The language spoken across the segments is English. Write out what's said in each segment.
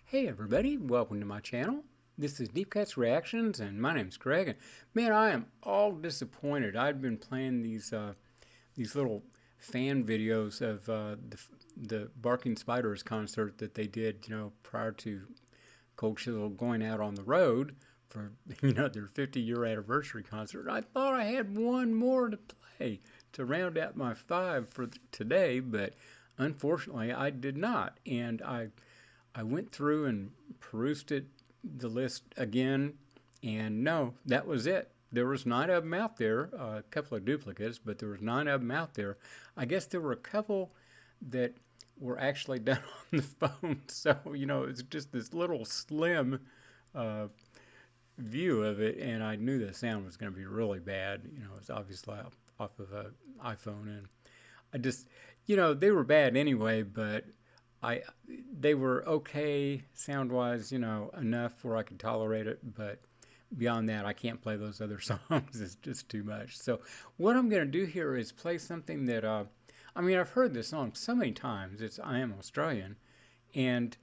Hey everybody, welcome to my channel. This is Deep Cuts Reactions and my name's Greg. And man, I am all disappointed. I'd been playing these little fan videos of the Barking Spiders concert that they did, prior to Cold Chisel going out on the road for, their 50-year anniversary concert. I thought I had one more to play to round out my 5 for today, but unfortunately I did not. And I went through and perused the list again, and no, that was it. There was 9 of them out there, a couple of duplicates, but there was 9 of them out there. I guess there were a couple that were actually done on the phone, so, it's just this little slim view of it, and I knew the sound was going to be really bad. It's obviously off of an iPhone, and I just, they were bad anyway, but they were okay sound-wise, enough where I could tolerate it, but beyond that, I can't play those other songs. It's just too much. So what I'm going to do here is play something that, I've heard this song so many times. It's I Am Australian, and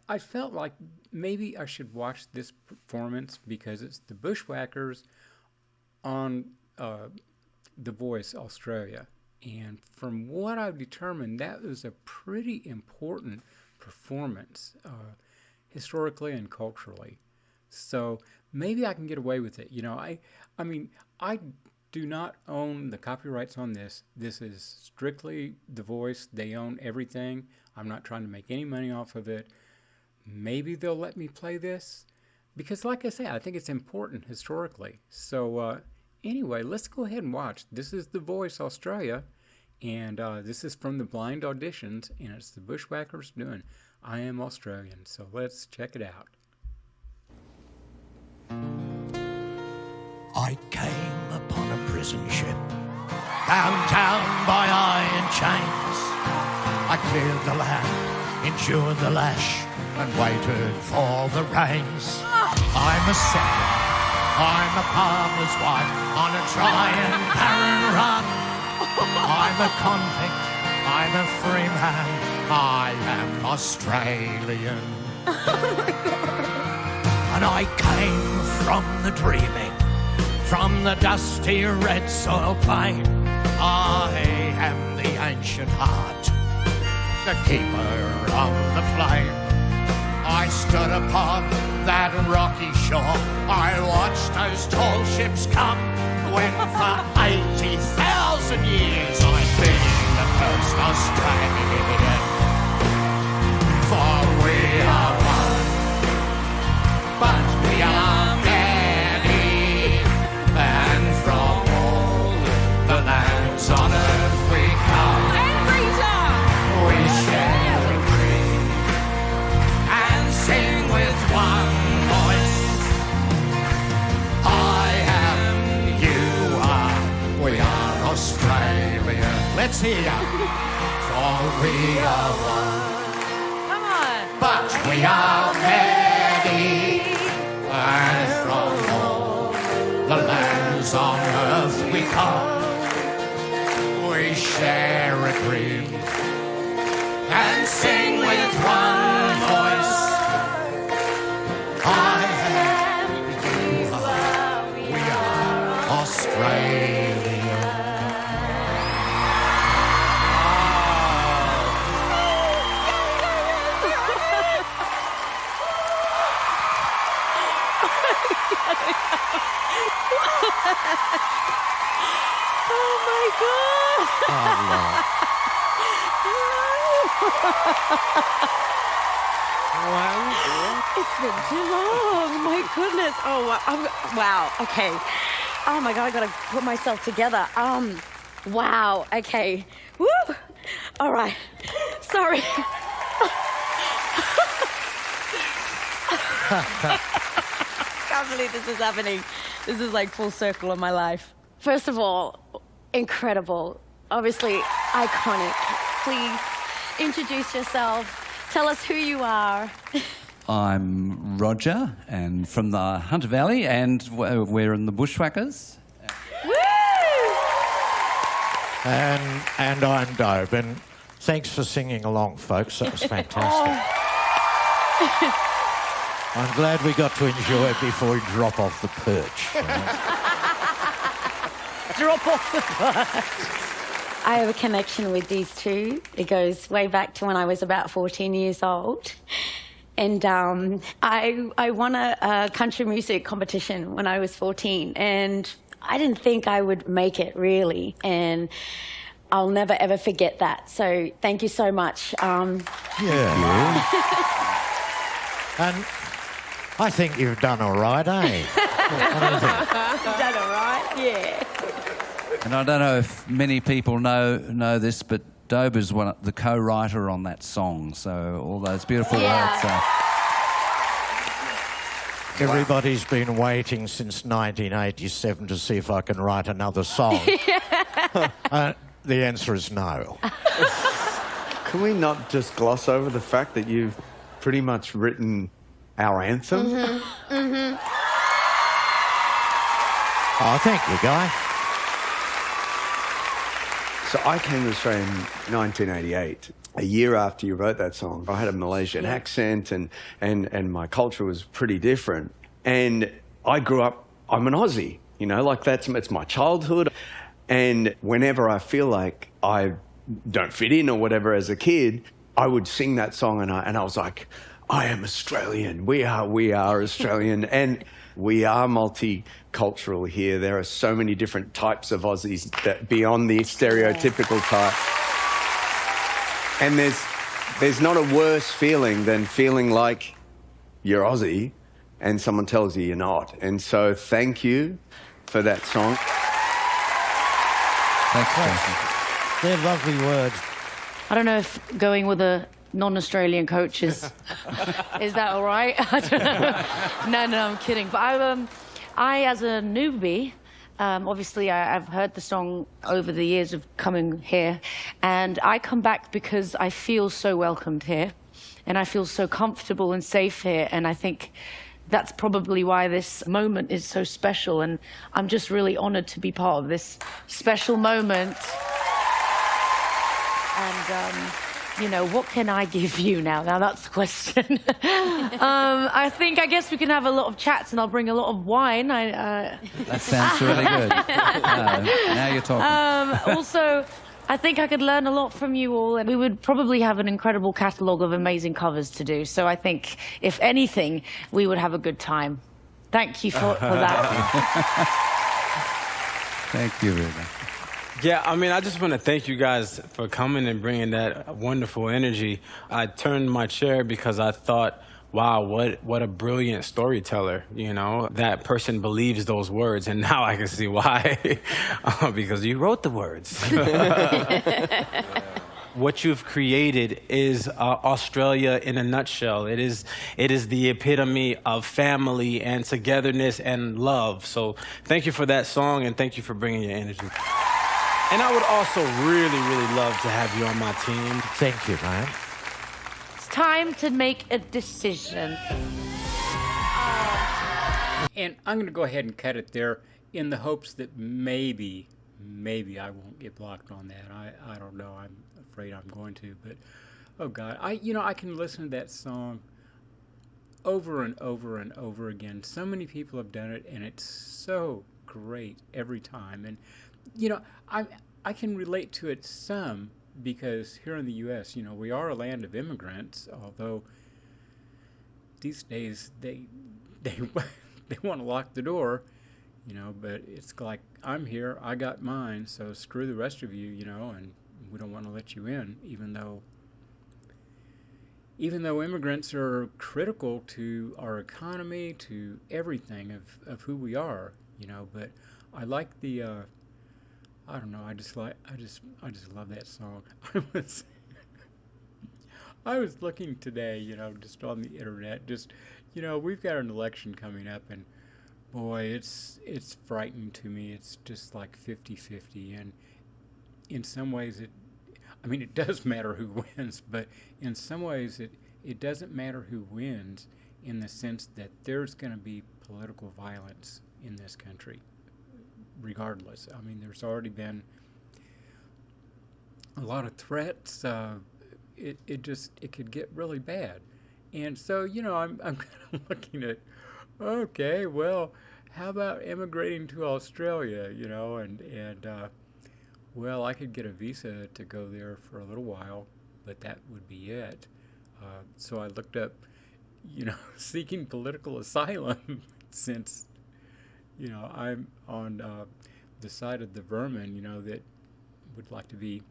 I felt like maybe I should watch this performance because it's the Bushwackers on the Voice Australia. And from what I've determined, that was a pretty important performance, historically and culturally. So maybe I can get away with it. I do not own the copyrights on this. This is strictly The Voice. They own everything. I'm not trying to make any money off of it. Maybe they'll let me play this because, like I say, I think it's important historically. So anyway, let's go ahead and watch. This is The Voice Australia. And this is from the blind auditions, and it's the Bushwackers doing I Am Australian. So let's check it out. I came upon a prison ship, bound down by iron chains. I cleared the land, endured the lash, and waited for the rains. I'm a settler, I'm a farmer's wife, on a dry and barren run. I'm a convict, I'm a free man, I am Australian. And I came from the dreaming, from the dusty red soil plain. I am the ancient heart, the keeper of the flame. I stood upon that rocky shore, I watched those tall ships come, when for 80,000 years I've been the first Australian. For we are one, but we are many, and from all the lands on earth we come. We share a creed and sing with one voice. Australia, let's hear ya. For we are one. Come on. But we are many, and from all the lands on earth we come. We share a dream and sing with one voice. I am, you are, we are Australia. Oh my God! It's been too long. My goodness. Oh, wow. Okay. Oh my God, I gotta put myself together. Wow. Okay. Woo. All right. Sorry. Can't believe this is happening. This is like full circle of my life. First of all, incredible. Obviously, iconic. Please introduce yourself. Tell us who you are. I'm Roger, and from the Hunter Valley, and we're in the Bushwackers. Woo! And I'm Dobe, and thanks for singing along, folks. That was fantastic. I'm glad we got to enjoy it before we drop off the perch. Drop off the perch. I have a connection with these two. It goes way back to when I was about 14 years old. And I won a country music competition when I was 14. And I didn't think I would make it, really. And I'll never, ever forget that. So thank you so much. Yeah. And I think you've done all right, eh? What do you think? You've done all right, yeah. And I don't know if many people know this, but Doba's the co-writer on that song, so all those beautiful words. Everybody's been waiting since 1987 to see if I can write another song. The answer is no. Can we not just gloss over the fact that you've pretty much written our anthem? Oh, thank you, Guy. So I came to Australia in 1988, a year after you wrote that song. I had a Malaysian accent and my culture was pretty different. And I grew up, I'm an Aussie, you know, like it's my childhood. And whenever I feel like I don't fit in or whatever as a kid, I would sing that song and I was like, I am Australian. We are Australian. And we are multicultural here. There are so many different types of Aussies that beyond the stereotypical type. And there's not a worse feeling than feeling like you're Aussie and someone tells you you're not. And so thank you for that song. Thanks, Jason. They're lovely words. I don't know if going with a non-Australian coach is that all right? I don't know. No, I'm kidding. But I as a newbie, obviously I've heard the song over the years of coming here, and I come back because I feel so welcomed here, and I feel so comfortable and safe here, and I think that's probably why this moment is so special, and I'm just really honoured to be part of this special moment. And you know, what can I give you now? Now that's the question. I guess we can have a lot of chats and I'll bring a lot of wine. That sounds really good. Now you're talking. Also, I think I could learn a lot from you all, and we would probably have an incredible catalogue of amazing covers to do. So I think, if anything, we would have a good time. Thank you for that. Thank you, Ruben. Yeah, I mean, I just want to thank you guys for coming and bringing that wonderful energy. I turned my chair because I thought, wow, what a brilliant storyteller, you know? That person believes those words, and now I can see why. Because you wrote the words. What you've created is Australia in a nutshell. It is the epitome of family and togetherness and love. So thank you for that song, and thank you for bringing your energy. And I would also really, really love to have you on my team. Thank you, man. It's time to make a decision. And I'm going to go ahead and cut it there in the hopes that maybe I won't get blocked on that. I don't know. I'm afraid I'm going to. But, oh, God. I can listen to that song over and over and over again. So many people have done it, and it's so great every time. And, you know, I can relate to it some because here in the U.S., you know, we are a land of immigrants, although these days they want to lock the door, you know, but it's like, I'm here, I got mine, so screw the rest of you, you know, and we don't want to let you in, even though immigrants are critical to our economy, to everything of who we are, you know. But I like the I don't know, I just love that song. I was looking today, you know, just on the internet, just, you know, we've got an election coming up, and boy, it's frightening to me. It's just like 50-50, and in some ways it does matter who wins, but in some ways it doesn't matter who wins, in the sense that there's going to be political violence in this country regardless. I mean, there's already been a lot of threats. It could get really bad, And so, I'm kind of looking at, okay, well, how about immigrating to Australia, well, I could get a visa to go there for a little while, but that would be it. So I looked up, seeking political asylum since, I'm on the side of the vermin, that would like to be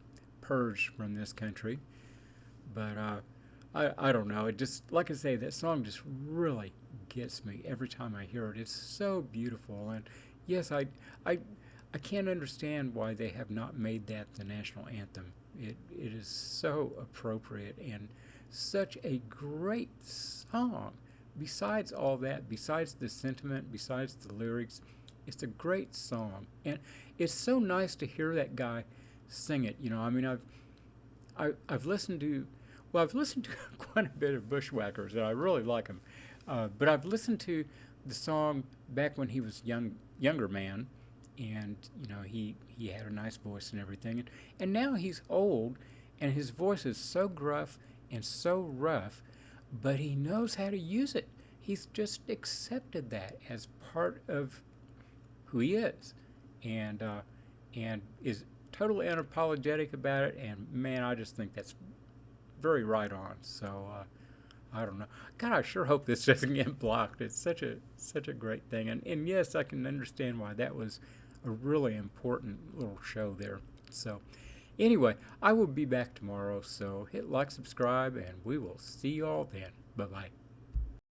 purged from this country. But I don't know. It just, like I say, that song just really gets me every time I hear it. It's so beautiful. And yes, I can't understand why they have not made that the national anthem. It is so appropriate and such a great song. Besides all that, besides the sentiment, besides the lyrics, it's a great song. And it's so nice to hear that guy sing it. I mean, I've listened to, well, I've listened to quite a bit of Bushwackers, and I really like them. But I've listened to the song back when he was younger man, and he had a nice voice and everything. And now he's old, and his voice is so gruff and so rough, but he knows how to use it. He's just accepted that as part of who he is, and is totally unapologetic about it. And man, I just think that's very right on. So I don't know. God, I sure hope this doesn't get blocked. It's such a great thing, and yes, I can understand why that was a really important little show there. So anyway, I will be back tomorrow. So hit like, subscribe, and we will see you all then. Bye bye.